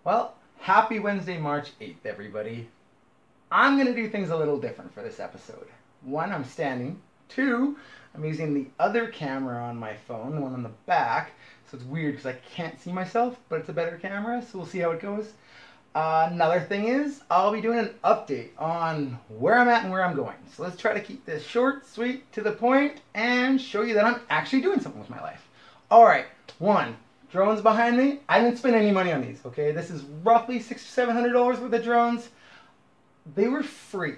Well, happy Wednesday, March 8th, everybody. I'm going to do things a little different for this episode. One, I'm standing. Two, I'm using the other camera on my phone, the one on the back. So it's weird because I can't see myself, but it's a better camera, so we'll see how it goes. Another thing is, I'll be doing an update on where I'm at and where I'm going. So let's try to keep this short, sweet, to the point, and show you that I'm actually doing something with my life. Alright, one, drones behind me. I didn't spend any money on these, okay? This is roughly $600 or $700 worth of drones. They were free,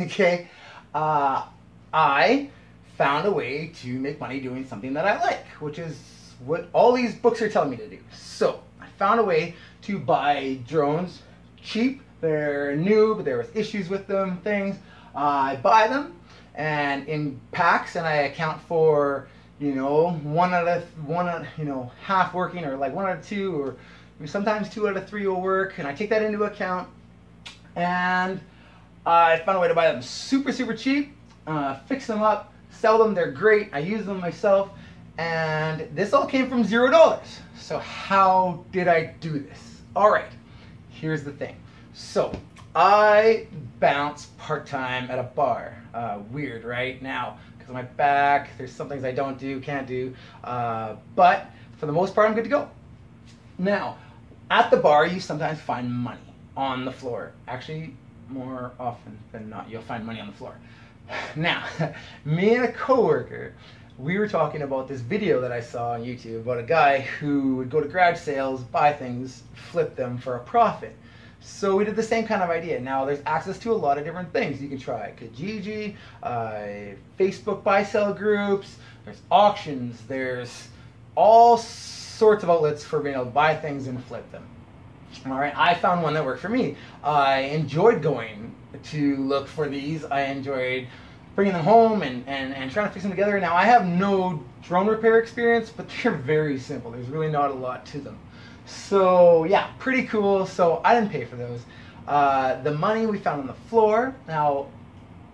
okay? I found a way to make money doing something that I like, which is what all these books are telling me to do. So, I found a way to buy drones cheap. They're new, but there was issues with them, things. I buy them and in packs, and I account for, you know, half working, or like 1 out of 2, or sometimes 2 out of 3 will work, and I take that into account. And I found a way to buy them super, super cheap, fix them up, sell them. They're great. I use them myself, and this all came from $0. So how did I do this? All right, here's the thing. So I bounce part-time at a bar. Weird, right? Now, because of my back, there's some things I don't do, can't do, but for the most part, I'm good to go. Now, at the bar, you sometimes find money on the floor. Actually, more often than not, you'll find money on the floor. Now, me and a coworker, we were talking about this video that I saw on YouTube about a guy who would go to garage sales, buy things, flip them for a profit. So we did the same kind of idea. Now there's access to a lot of different things you can try. Kijiji, Facebook buy-sell groups, there's auctions, there's all sorts of outlets for being able to buy things and flip them. All right, I found one that worked for me. I enjoyed going to look for these. I enjoyed bringing them home and trying to fix them together. Now, I have no drone repair experience, but they're very simple. There's really not a lot to them. So, yeah, pretty cool. So, I didn't pay for those. The money we found on the floor. Now,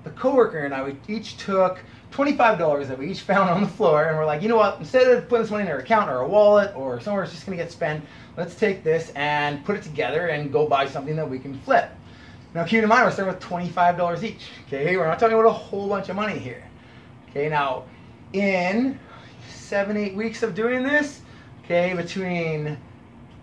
the coworker and I, we each took $25 that we each found on the floor, and we're like, you know what, instead of putting this money in our account or a wallet or somewhere it's just going to get spent, let's take this and put it together and go buy something that we can flip. Now, keep in mind, we're starting with $25 each. Okay, we're not talking about a whole bunch of money here. Okay, now, in 7-8 weeks of doing this, okay, between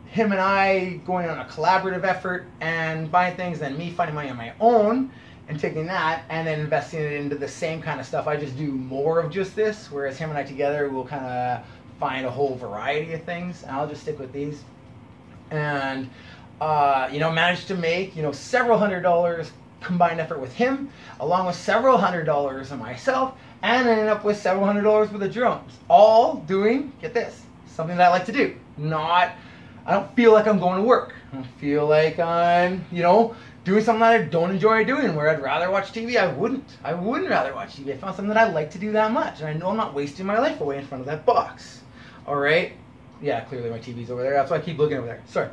him and I going on a collaborative effort and buying things, and me finding money on my own and taking that and then investing it into the same kind of stuff. I just do more of just this, whereas him and I together will kind of find a whole variety of things. And I'll just stick with these. And managed to make, several $100s combined effort with him, along with several $100s on myself, and ended up with several $100s with the drones. All doing, get this, something that I like to do. I don't feel like I'm going to work. I don't feel like I'm, doing something that I don't enjoy doing, where I'd rather watch TV. I wouldn't rather watch TV. I found something that I like to do that much, and I know I'm not wasting my life away in front of that box. All right? Yeah, clearly my TV's over there. That's why I keep looking over there. Sorry.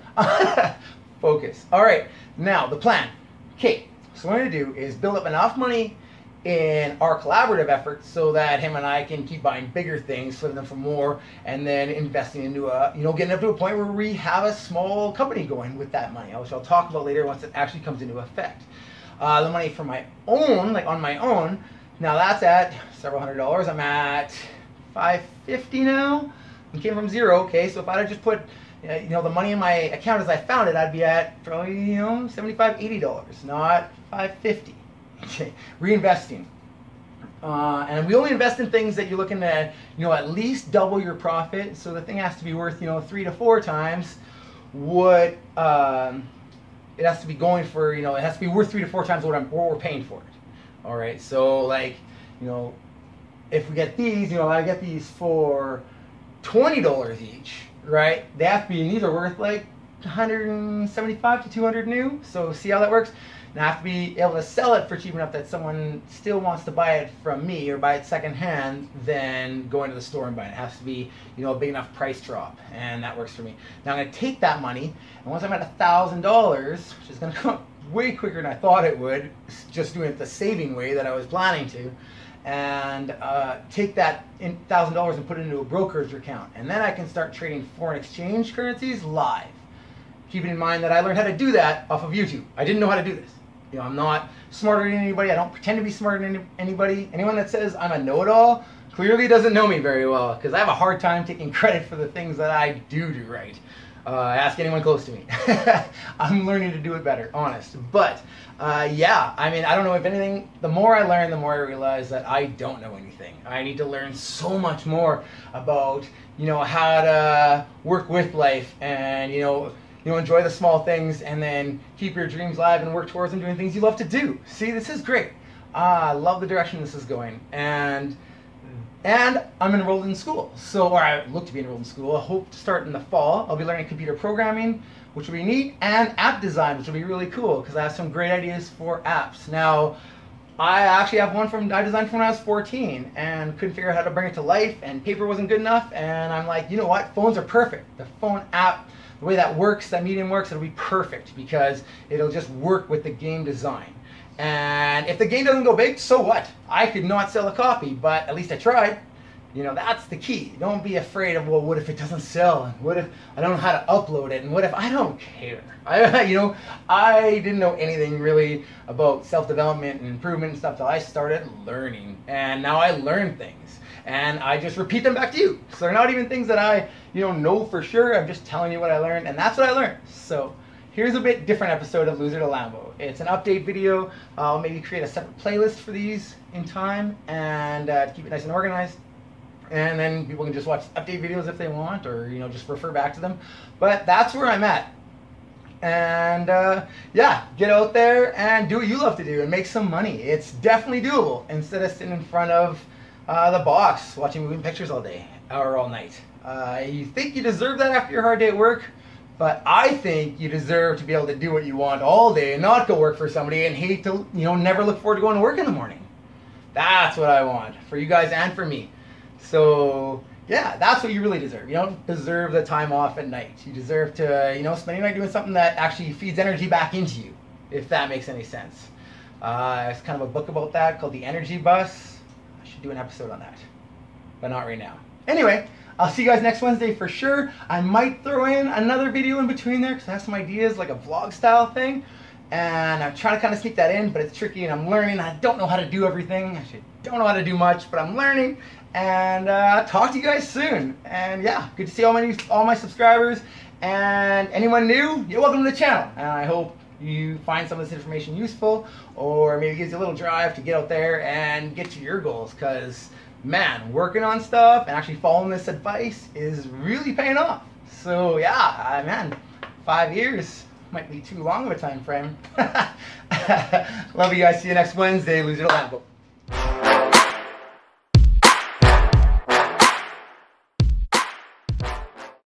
Focus. All right. Now, the plan. Okay. So what I'm going to do is build up enough money in our collaborative efforts so that him and I can keep buying bigger things, flipping them for more, and then investing into getting up to a point where we have a small company going with that money, which I'll talk about later once it actually comes into effect. The money for my own, like on my own, now that's at several $100s. I'm at $550 now. It came from $0. Okay, so if I had just put the money in my account as I found it, I'd be at probably $75, $80, not $550. Okay, reinvesting. And we only invest in things that you're looking at, at least double your profit. So the thing has to be worth, 3 to 4 times what it has to be going for. It has to be worth 3 to 4 times what we're paying for it. All right. So like, if we get these, I get these for $20 each, right? They have to be, and these are worth like 175 to 200 new. So see how that works? And I have to be able to sell it for cheap enough that someone still wants to buy it from me or buy it secondhand than going to the store and buying it. It has to be, a big enough price drop, and that works for me. Now I'm going to take that money, and once I'm at $1,000, which is going to come up way quicker than I thought it would, just doing it the saving way that I was planning to, and take that $1,000 and put it into a brokerage account. And then I can start trading foreign exchange currencies live. keeping in mind that I learned how to do that off of YouTube. I didn't know how to do this. You know, I'm not smarter than anybody. I don't pretend to be smarter than anybody. Anyone that says I'm a know-it-all clearly doesn't know me very well, because I have a hard time taking credit for the things that I do right. Ask anyone close to me. I'm learning to do it better, honest. But yeah, I mean, I don't know if anything, the more I learn, the more I realize that I don't know anything. I need to learn so much more about, you know, how to work with life and, you know, enjoy the small things and then keep your dreams alive and work towards them, doing things you love to do. See, this is great. I love the direction this is going. And I'm enrolled in school. So, or I look to be enrolled in school. I hope to start in the fall. I'll be learning computer programming, which will be neat, and app design, which will be really cool because I have some great ideas for apps. Now, I actually have one I designed from when I was 14 and couldn't figure out how to bring it to life, and paper wasn't good enough, and I'm like, you know what, phones are perfect. The phone app, the way that works, that medium works, it'll be perfect because it'll just work with the game design. And if the game doesn't go big, so what? I could not sell a copy, but at least I tried. You know, that's the key. Don't be afraid of, well, what if it doesn't sell? And what if I don't know how to upload it? And what if I don't care? I didn't know anything really about self-development and improvement and stuff till I started learning. And now I learn things. And I just repeat them back to you. So they're not even things that I, know for sure. I'm just telling you what I learned, and that's what I learned. So here's a bit different episode of Loser to Lambo. It's an update video. I'll maybe create a separate playlist for these in time and to keep it nice and organized. And then people can just watch update videos if they want, or just refer back to them. But that's where I'm at. And yeah, get out there and do what you love to do and make some money. It's definitely doable instead of sitting in front of the box watching moving pictures all day or all night. You think you deserve that after your hard day at work, but I think you deserve to be able to do what you want all day and not go work for somebody and hate to never look forward to going to work in the morning. That's what I want for you guys and for me. So yeah, that's what you really deserve. You don't deserve the time off at night. You deserve to spend your night doing something that actually feeds energy back into you, if that makes any sense. There's kind of a book about that called The Energy Bus. I should do an episode on that, but not right now. Anyway, I'll see you guys next Wednesday for sure. I might throw in another video in between there because I have some ideas, like a vlog style thing. And I'm trying to kind of sneak that in, but it's tricky and I'm learning. I don't know how to do everything. Actually, don't know how to do much, but I'm learning. And talk to you guys soon. And yeah, good to see all my subscribers. And anyone new, you're welcome to the channel. And I hope you find some of this information useful, or maybe gives you a little drive to get out there and get to your goals. Because man, working on stuff and actually following this advice is really paying off. So yeah, man, 5 years might be too long of a time frame. Love you guys. See you next Wednesday. Loser to Lambo.